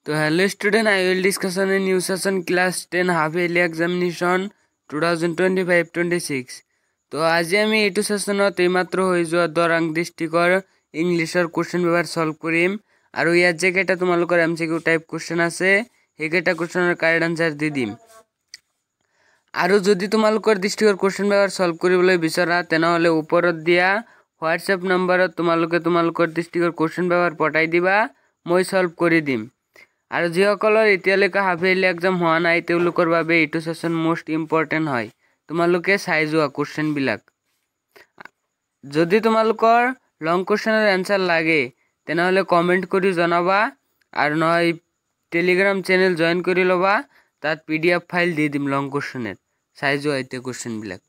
So hello student, I will discuss on a new session class 10 half yearly examination 2025-26. তো আজি আমি এইটো সেশনত এইমাত্ৰ হৈ যোৱা দৰাং ডিস্ট্ৰিক্টৰ ইংলিছৰ কোৱেশ্চন পেপাৰ সলভ কৰিম আৰু ইয়াত যে কেইটা তোমালোকৰ এমসিকিউ টাইপ কোৱেশ্চন আছে সেইকেইটা কোৱেশ্চনৰ কাৰেক্ট আনসাৰ দি দিম আৰু যদি তোমালোকৰ ডিস্ট্ৰিক্টৰ কোৱেশ্চন পেপাৰ সলভ কৰিবলৈ বিচৰা তেনেহলে ওপৰত দিয়া হোৱাটসএপ নম্বৰত তোমালোকৰ ডিস্ট্ৰিক্টৰ কোৱেশ্চন পেপাৰ পঠাই দিবা মই সলভ কৰি দিম আৰু যিসকলৰ এতিয়ালৈকে হাফ ইয়াৰলি এক্সাম হোৱা নাই তেওঁলোকৰ বাবে এইটো সেশন মোস্ট ইম্পৰ্টেন্ট হয় তোমালোকে চাই যোৱা কোৱেশ্চন বিলাক যদি তোমালোকৰ লং কোৱেশ্চনৰ আনসাৰ লাগে তেনেহলে কমেন্ট কৰি জনাবা আৰু নহয় টেলিগ্ৰাম চ্যানেল জয়েন কৰি লবা তাত পিডিএফ ফাইল দি দিম লং কোৱেশ্চনৰ চাই যোৱা এই কোৱেশ্চন বিলাক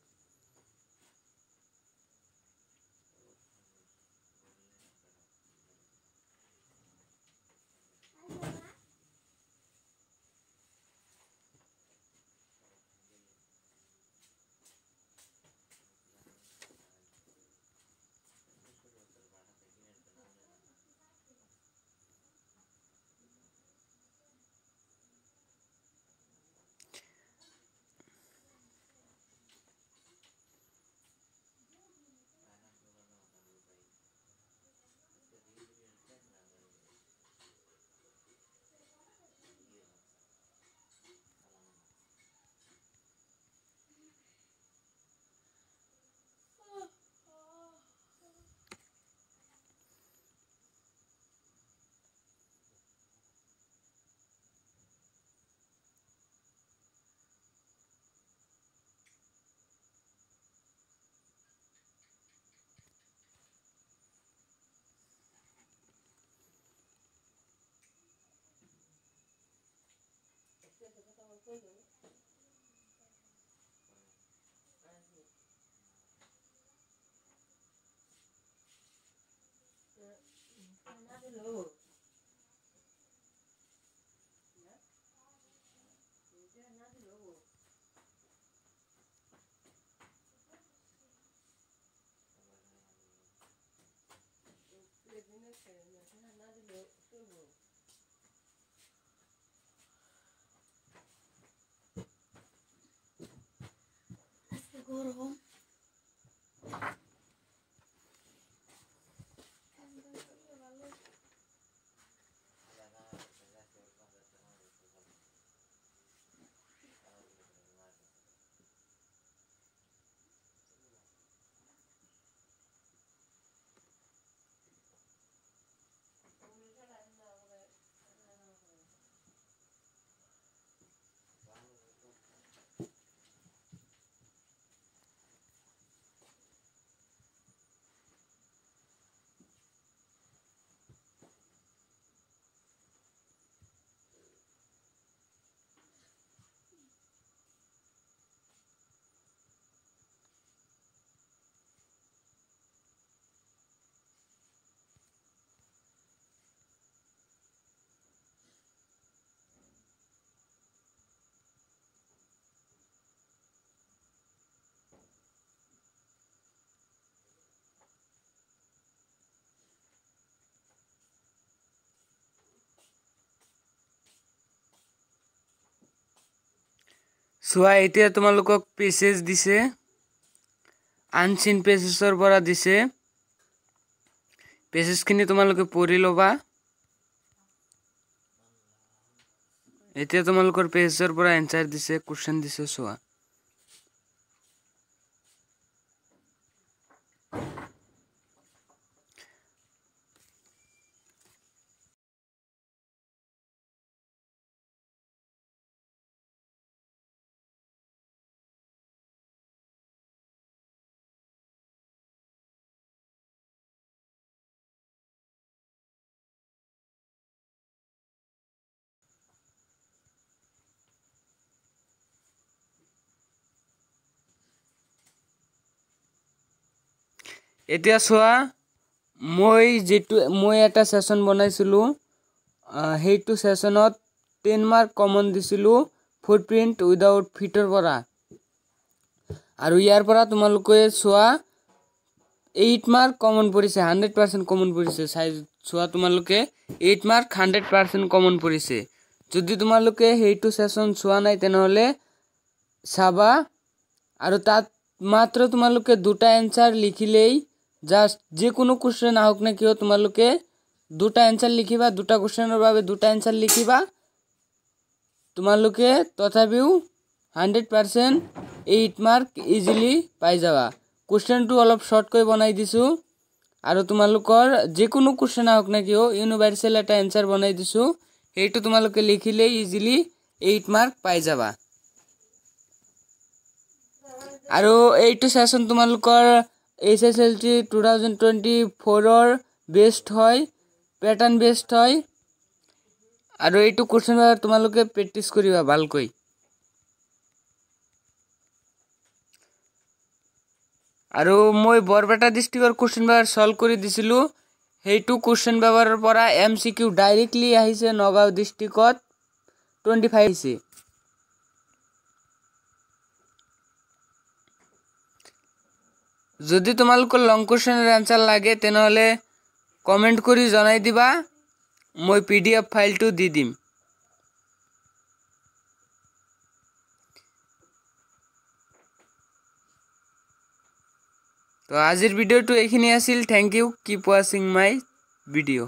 সোয়া এতিয়া তোমালোকক পেছেজ দিছে আনসিন পেছেজৰ পৰা দিছে পেছেজখিনি তোমালোকে পঢ়ি লবা এতিয়া তোমালোকৰ পেছেজৰ পৰা আনসাৰ দিছে কোৱেশ্চন দিছে সোয়া এতিয়া সোয়া মই এটা সেশন বনাইছিলো হেইটো সেশনত 10 মার্ক কমন দিছিলো ফুটপ্রিন্ট উইদাউট ফিটৰ পৰা আৰু ইয়াৰ পৰা তোমালোকে সোয়া 8 মাৰ্ক কমন পৰিছে 100% কমন পৰিছে চোৱা তোমালোকে 8 মাৰ্ক 100% কমন পৰিছে যদি তোমালোকে হেইটো সেশন চোৱা নাই তেনেহলে চাবা আৰু তাত মাত্ৰ তোমালোকে দুটা এনসার লিখিলেই জাস্ট যে কোনো কোশ্চেন আহক না কিয় তোমালোকে দুটা এনসার লিখিবা দুটা কোশ্চেনৰ বাবে দুটা এনসাৰ লিখিবা তোমালোকে তথাপিও 100% 8 মাৰ্ক ইজিলি পাই যাবা কোশ্চেনটো অলপ শৰ্ট কৈ বনাই দিছো আৰু তোমালোকৰ যে কোনো কোশ্চেন আহক না কিয় ইউনিভার্সাল এটা এনসার বনাই দিছো এইটো তোমালোকে লিখিলে ইজিলি 8 মার্ক পাই যাবা আৰু এইটো সেশন তোমালোকৰ SSLC 2024 ৰ বেস্ট হয় প্যাটাৰ্ন বেস্ট হয় আৰু এইটো কোশ্চেন তোমালোকে প্ৰেক্টিস কৰিবা ভালকৈ আৰু মই বৰপেটা ডিস্ট্ৰিক্টৰ কোশ্চেন পেপাৰ সলভ কৰি দিছিলো হেইটো কোশ্চেন পেপাৰৰ পৰা MCQ ডাইৰেক্টলি আহিছে নগাঁও ডিস্ট্ৰিক্টত 25 আহিছে যদি তোমালোকৰ লং কোশ্চেনৰ আনসাৰ লাগে তেনেহলে কমেন্ট কৰি জনাই দিবা মই PDF ফাইলটো দি দিম তো আজিৰ ভিডিওটো এইখিনি আছিল thank you keep watching my video